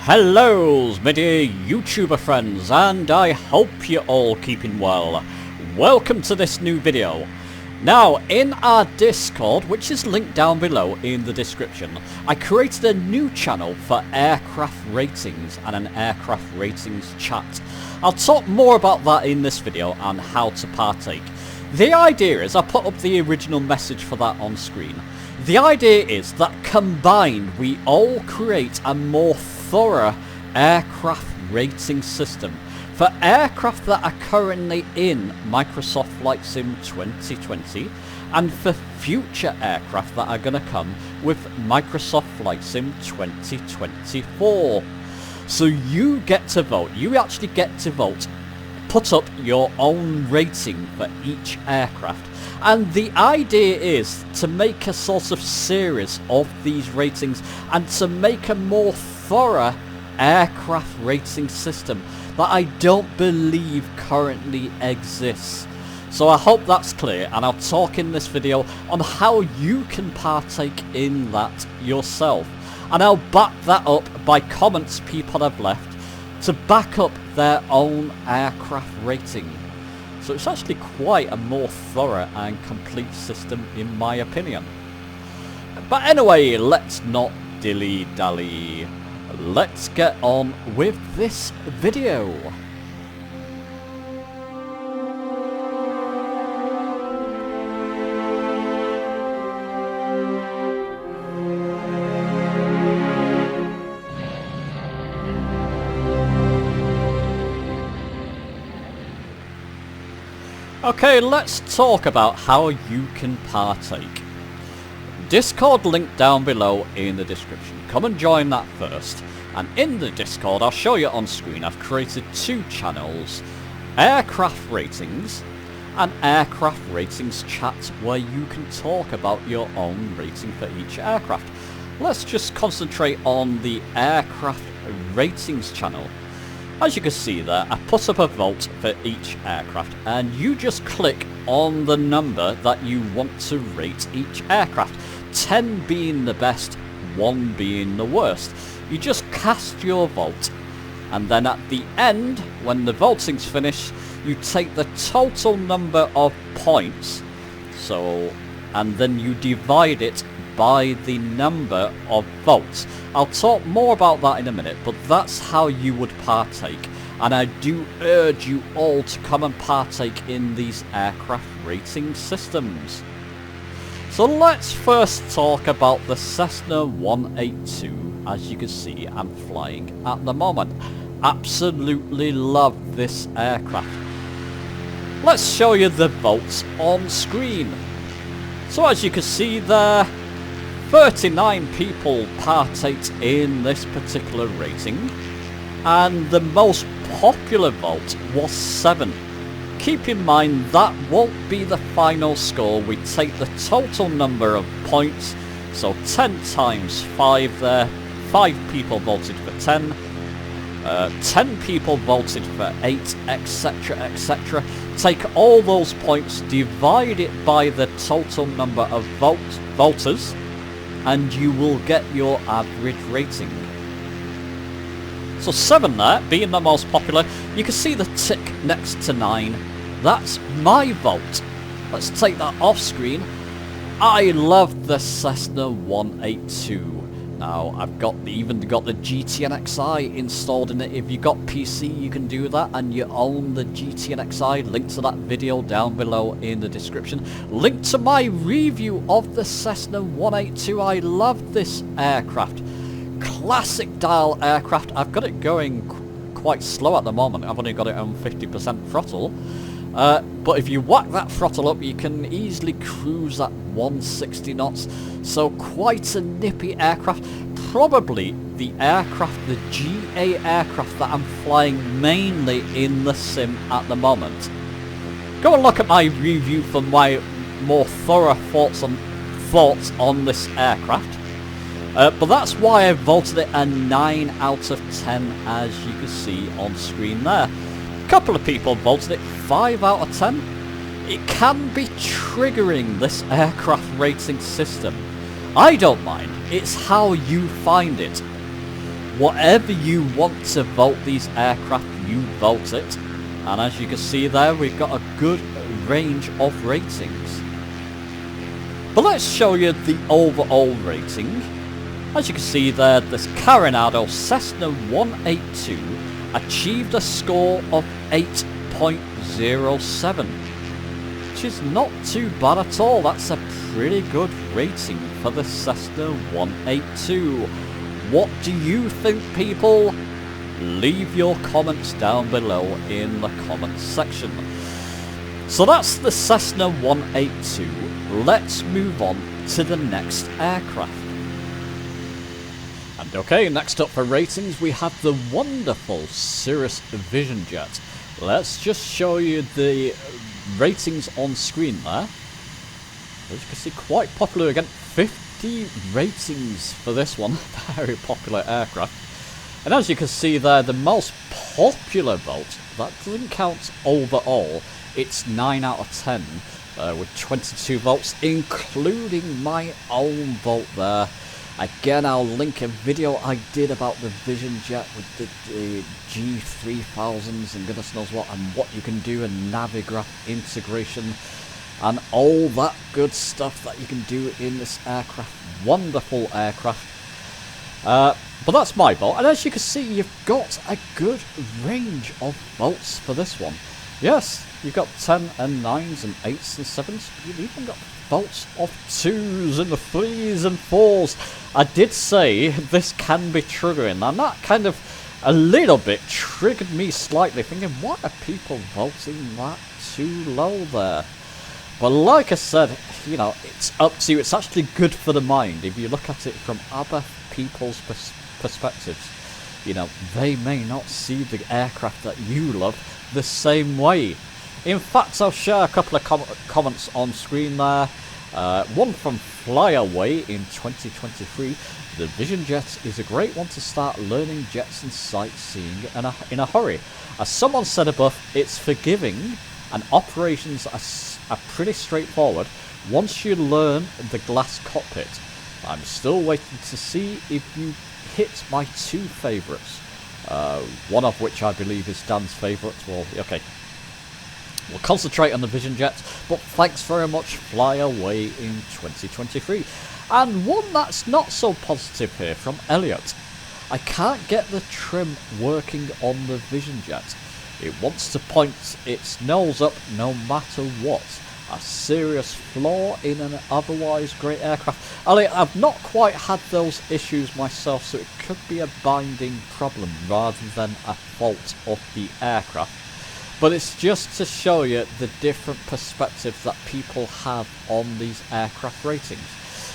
Hello, my dear YouTuber friends, and I hope you're all keeping well. Welcome to this new video. Now, in our Discord, which is linked down below in the description, I created a new channel for aircraft ratings and an aircraft ratings chat. I'll talk more about that in this video and how to partake. The idea is, I put up the original message for that on screen. The idea is that combined we all create a more thorough aircraft rating system for aircraft that are currently in Microsoft Flight Sim 2020 and for future aircraft that are going to come with Microsoft Flight Sim 2024. So you get to vote, you actually get to vote, put up your own rating for each aircraft. And the idea is to make a sort of series of these ratings and to make a more thorough aircraft rating system that I don't believe currently exists. So I hope that's clear, and I'll talk in this video on how you can partake in that yourself. And I'll back that up by comments people have left to back up their own aircraft rating. So it's actually quite a more thorough and complete system in my opinion. But anyway, let's not dilly-dally. Let's get on with this video. Okay, let's talk about how you can partake. Discord link down below in the description. Come and join that first. And in the Discord, I'll show you on screen, I've created two channels. Aircraft Ratings and Aircraft Ratings Chat, where you can talk about your own rating for each aircraft. Let's just concentrate on the Aircraft Ratings channel. As you can see there, I put up a vote for each aircraft, and you just click on the number that you want to rate each aircraft. 10 being the best, 1 being the worst. You just cast your vote, and then at the end, when the voting's finished, you take the total number of points, and then you divide it by the number of votes. I'll talk more about that in a minute, but that's how you would partake, and I do urge you all to come and partake in these aircraft rating systems. So let's first talk about the Cessna 182. As you can see, I'm flying at the moment. Absolutely love this aircraft. Let's show you the votes on screen. So as you can see there, 39 people partake in this particular rating, and the most popular vote was 7. Keep in mind that won't be the final score. We take the total number of points, so 10 times 5 there. 5 people voted for 10, 10 people voted for 8, etc, etc. Take all those points, divide it by the total number of voters, and you will get your average rating. So 7 there, being the most popular. You can see the tick next to 9. That's my vote. Let's take that off screen. I love the Cessna 182. Now, I've even got the GTN-XI installed in it. If you've got PC, you can do that, and you own the GTN-XI. Link to that video down below in the description. Link to my review of the Cessna 182. I love this aircraft. Classic dial aircraft. I've got it going quite slow at the moment. I've only got it on 50% throttle. But if you whack that throttle up, you can easily cruise at 160 knots. So quite a nippy aircraft. Probably the aircraft, the GA aircraft that I'm flying mainly in the sim at the moment. Go and look at my review for my more thorough thoughts on this aircraft. But that's why I voted it a 9 out of 10, as you can see on screen there. A couple of people voted it 5 out of 10. It can be triggering, this aircraft rating system. I don't mind, it's how you find it. whatever you want to vote these aircraft, you vote it. And as you can see there, we've got a good range of ratings. But let's show you the overall rating. As you can see there, this Coronado Cessna 182 achieved a score of 8.07, which is not too bad at all. That's a pretty good rating for the Cessna 182. What do you think, people? Leave your comments down below in the comments section. So that's the Cessna 182. Let's move on to the next aircraft. And okay, next up for ratings we have the wonderful Cirrus Vision Jet. Let's just show you the ratings on screen there. As you can see, quite popular again. 50 ratings for this one. Very popular aircraft. And as you can see there, the most popular vote, that doesn't count overall, it's 9 out of 10 with 22 votes, including my own vote there. Again, I'll link a video I did about the Vision Jet with the G3000s and goodness knows what, and what you can do in Navigraph integration and all that good stuff that you can do in this aircraft. Wonderful aircraft. But that's my vote, and as you can see, you've got a good range of votes for this one. Yes, you've got 10 and 9s and 8s and 7s. You've even got votes of 2s and 3s and 4s. I did say this can be triggering, and that kind of a little bit triggered me slightly, thinking, why are people voting that too low there? But like I said, you know, it's up to you. It's actually good for the mind if you look at it from other people's perspectives. You know, they may not see the aircraft that you love the same way. In fact, I'll share a couple of comments on screen there. One from Flyaway in 2023. The Vision Jet is a great one to start learning jets and sightseeing in a hurry. As someone said above, it's forgiving and operations are pretty straightforward once you learn the glass cockpit. I'm still waiting to see if you hit my 2 favourites. One of which I believe is Dan's favourite. Well, okay. We'll concentrate on the Vision Jet, but thanks very much, Fly Away in 2023. And one that's not so positive here from Elliot. I can't get the trim working on the Vision Jet. It wants to point its nose up no matter what. A serious flaw in an otherwise great aircraft. Elliot, I've not quite had those issues myself, so it could be a binding problem rather than a fault of the aircraft. But it's just to show you the different perspectives that people have on these aircraft ratings.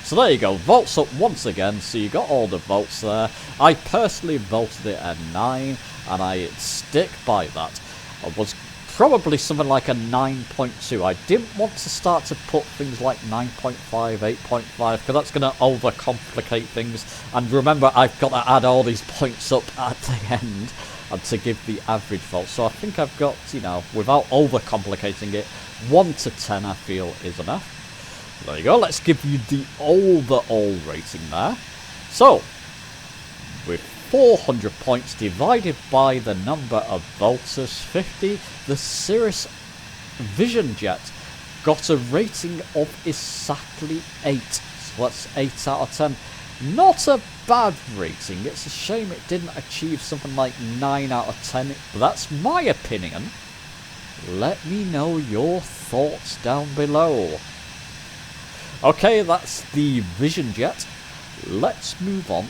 So there you go, votes up once again, so you got all the votes there. I personally voted it a 9, and I stick by that. I was probably something like a 9.2. I didn't want to start to put things like 9.5, 8.5, because that's going to overcomplicate things. And remember, I've got to add all these points up at the end and to give the average vote. So I think I've got, you know, without overcomplicating it, 1 to 10 I feel is enough. There you go, let's give you the overall rating there. So, with 400 points divided by the number of voters, 50, the Cirrus Vision Jet got a rating of exactly 8. So that's 8 out of 10. Not a bad rating. It's a shame it didn't achieve something like 9 out of 10. But that's my opinion. Let me know your thoughts down below. Okay, that's the Vision Jet. Let's move on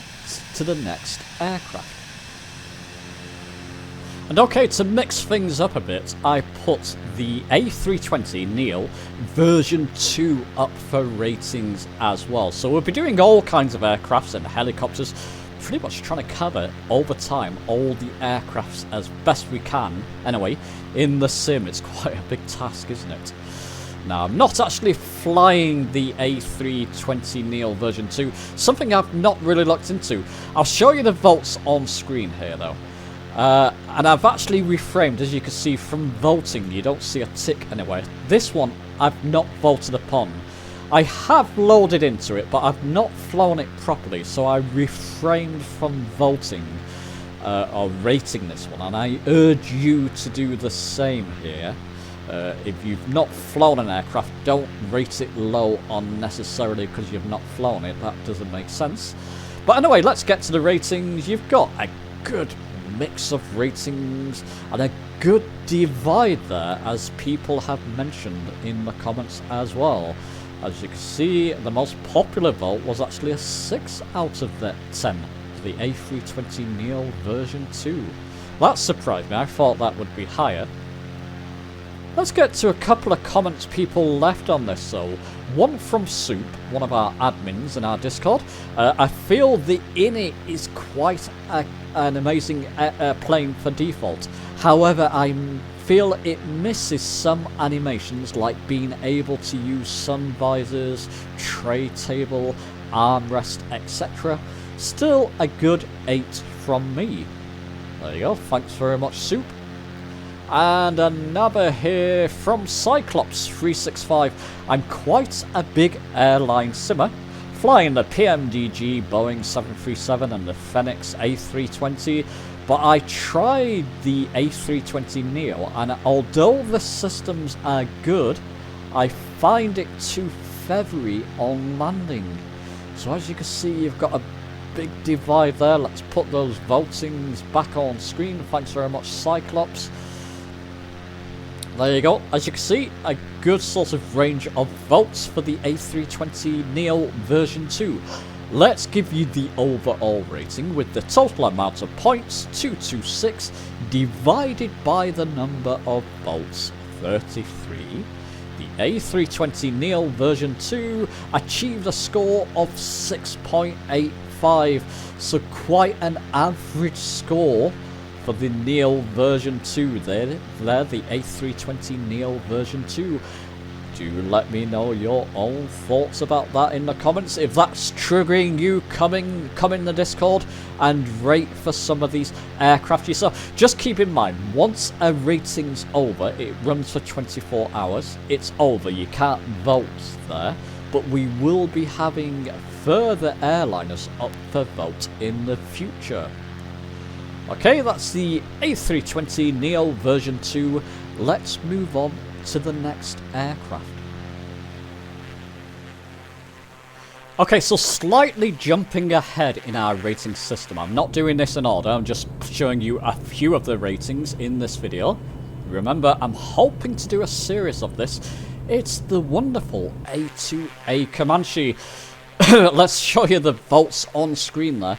to the next aircraft. And okay, to mix things up a bit, I put the A320 Neo version 2 up for ratings as well. So we'll be doing all kinds of aircrafts and helicopters, pretty much trying to cover over time all the aircrafts as best we can. Anyway, in the sim, it's quite a big task, isn't it? Now, I'm not actually flying the A320 Neo version 2, something I've not really looked into. I'll show you the votes on screen here though. And I've actually reframed, as you can see from voting, you don't see a tick anywhere. This one I've not voted upon. I have loaded into it, but I've not flown it properly, so I refrained from voting. are rating this one, and I urge you to do the same here. If you've not flown an aircraft, don't rate it low unnecessarily because you've not flown it. That doesn't make sense. But anyway, let's get to the ratings. You've got a good mix of ratings and a good divide there, as people have mentioned in the comments as well. As you can see, the most popular vote was actually a 6 out of the 10 for the A320 Neo version 2. That surprised me. I thought that would be higher. Let's get to a couple of comments people left on this. So, one from Soup, one of our admins in our Discord. I feel the init is quite an amazing plane for default. However, I feel it misses some animations, like being able to use sun visors, tray table, armrest, etc. Still a good 8 from me. There you go. Thanks very much, Soup. And another here from Cyclops365. I'm quite a big airline simmer, flying the PMDG Boeing 737 and the Phoenix A320, but I tried the A320 Neo, and although the systems are good, I find it too feathery on landing. So as you can see, you've got a big divide there. Let's put those votings back on screen. Thanks very much, Cyclops. There you go. As you can see, a good sort of range of votes for the A320 Neo version 2. Let's give you the overall rating with the total amount of points, 226, divided by the number of votes, 33. The A320 Neo version 2 achieved a score of 6.85, so quite an average score for the Neo version 2 there, the A320 Neo version 2. Do let me know your own thoughts about that in the comments. If that's triggering you, come in the Discord and rate for some of these aircraft yourself. Just keep in mind, once a rating's over, it runs for 24 hours. It's over, you can't vote there. But we will be having further airliners up for vote in the future. Okay, that's the A320 Neo version 2. Let's move on to the next aircraft. Okay, so slightly jumping ahead in our rating system. I'm not doing this in order, I'm just showing you a few of the ratings in this video. Remember, I'm hoping to do a series of this. It's the wonderful A2A Comanche. Let's show you the votes on screen there.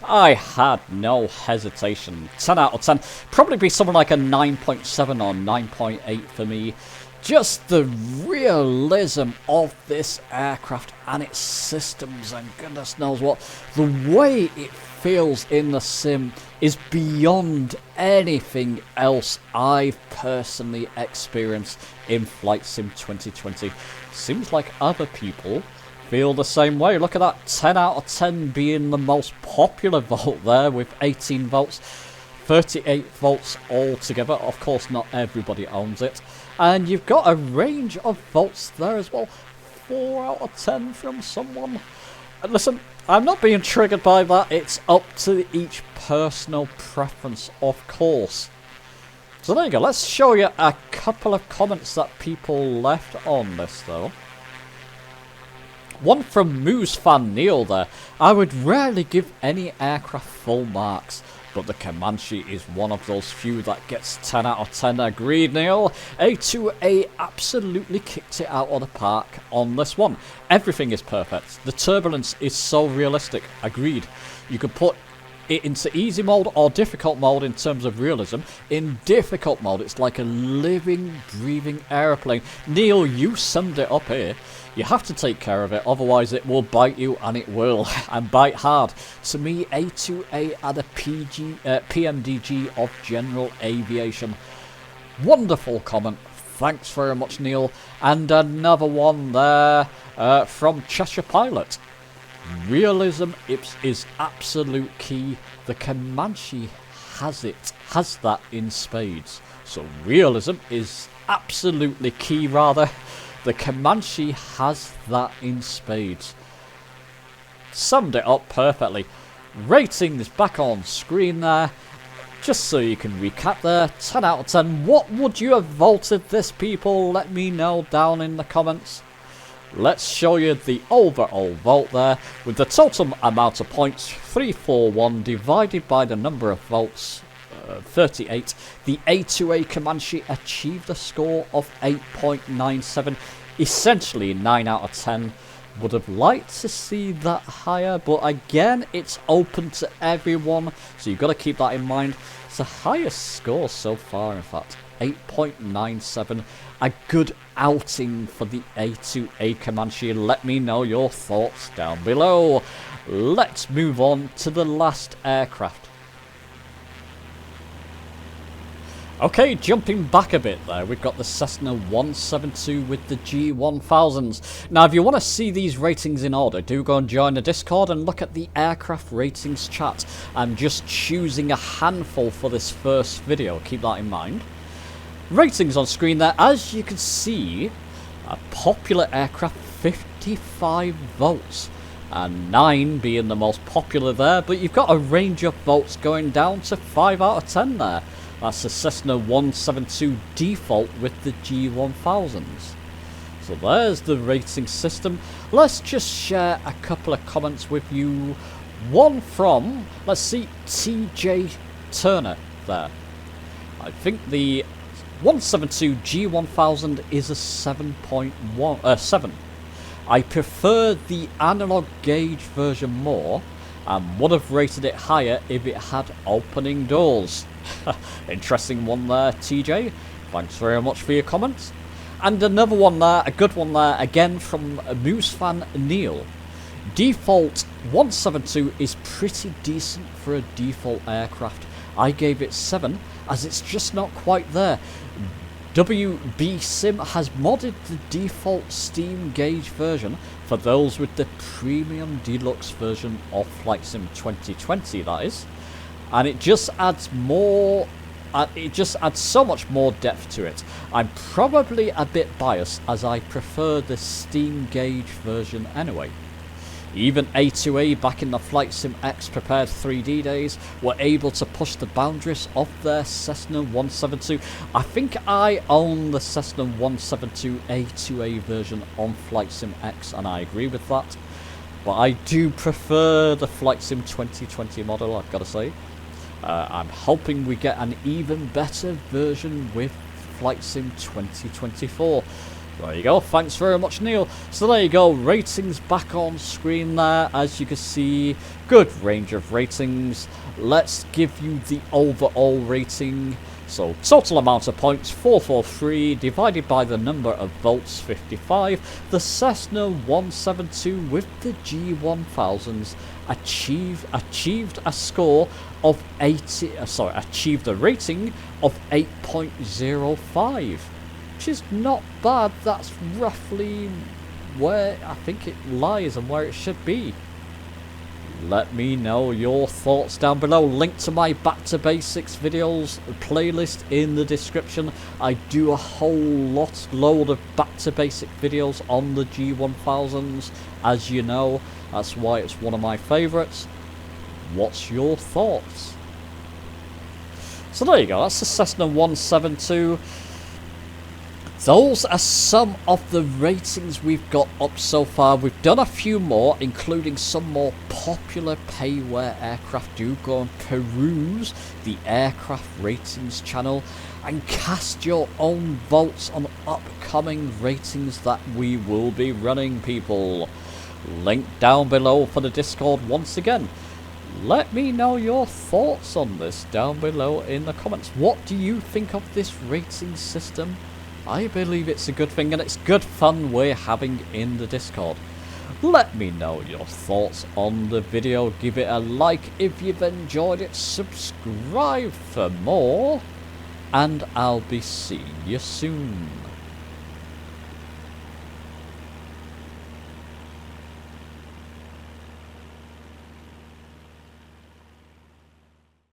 I had no hesitation. 10 out of 10. Probably be something like a 9.7 or 9.8 for me. Just the realism of this aircraft and its systems and goodness knows what. The way it feels in the sim is beyond anything else I've personally experienced in Flight Sim 2020. Seems like other people feel the same way. Look at that, 10 out of 10 being the most popular vote there with 18 votes, 38 votes altogether. Of course, not everybody owns it. And you've got a range of votes there as well. 4 out of 10 from someone. And listen, I'm not being triggered by that. It's up to each personal preference, of course. So there you go. Let's show you a couple of comments that people left on this though. One from Moose Fan Neil there. I would rarely give any aircraft full marks, but the Comanche is one of those few that gets 10 out of 10. Agreed, Neil. A2A absolutely kicked it out of the park on this one. Everything is perfect. The turbulence is so realistic. Agreed. You could put it into easy mode or difficult mode in terms of realism. In difficult mode, it's like a living, breathing aeroplane. Neil, you summed it up here. You have to take care of it, otherwise it will bite you, and it will, and bite hard. To me, A2A are the PMDG of general aviation. Wonderful comment. Thanks very much, Neil. And another one there from Cheshire Pilot. Realism is absolute key. The Comanche has that in spades. So realism is absolutely key, rather. The Comanche has that in spades. Summed it up perfectly. Ratings back on screen there. Just so you can recap there, 10 out of 10. What would you have vaulted this, people? Let me know down in the comments. Let's show you the overall vault there, with the total amount of points, 341, divided by the number of vaults, 38. The A2A Comanche achieved a score of 8.97, essentially 9 out of 10. Would have liked to see that higher, but again, it's open to everyone, so you've got to keep that in mind. It's the highest score so far, in fact, 8.97. A good outing for the A2A Comanche. Let me know your thoughts down below. Let's move on to the last aircraft. Okay, jumping back a bit there, we've got the Cessna 172 with the G1000s. Now, if you want to see these ratings in order, do go and join the Discord and look at the aircraft ratings chat. I'm just choosing a handful for this first video, keep that in mind. Ratings on screen there, as you can see, a popular aircraft, 55 votes. And 9 being the most popular there, but you've got a range of votes going down to 5 out of 10 there. That's the Cessna 172 default with the G1000s. So there's the rating system. Let's just share a couple of comments with you. One from, let's see, TJ Turner there. I think the 172 G1000 is a 7. I prefer the analog gauge version more and would have rated it higher if it had opening doors. Interesting one there, TJ. Thanks very much for your comments. And another one there, a good one there, again from Moose fan Neil. Default 172 is pretty decent for a default aircraft. I gave it 7, as it's just not quite there. WB Sim has modded the default Steam gauge version for those with the premium deluxe version of Flight Sim 2020, that is. And it just adds more, it just adds so much more depth to it. I'm probably a bit biased, as I prefer the Steam gauge version anyway. Even A2A back in the Flight Sim X prepared 3D days were able to push the boundaries of their Cessna 172. I think I own the Cessna 172 A2A version on Flight Sim X, and I agree with that. But I do prefer the Flight Sim 2020 model, I've got to say. I'm hoping we get an even better version with Flight Sim 2024. There you go, thanks very much, Neil. So there you go, ratings back on screen there. As you can see, good range of ratings. Let's give you the overall rating. So total amount of points, 443, divided by the number of votes, 55. The Cessna 172 with the G1000s achieved a score of achieved a rating of 8.05. Which is not bad. That's roughly where I think it lies and where it should be. Let me know your thoughts down below. Link to my Back to Basics videos playlist in the description. I do a whole load of Back to Basic videos on the G1000s, as you know. That's why it's one of my favourites. What's your thoughts? So there you go. That's the Cessna 172. Those are some of the ratings we've got up so far. We've done a few more, including some more popular payware aircraft. Do go and peruse the aircraft ratings channel and cast your own votes on upcoming ratings that we will be running, people. Link down below for the Discord once again. Let me know your thoughts on this down below in the comments. What do you think of this rating system? I believe it's a good thing, and it's good fun we're having in the Discord. Let me know your thoughts on the video. Give it a like if you've enjoyed it. Subscribe for more. And I'll be seeing you soon.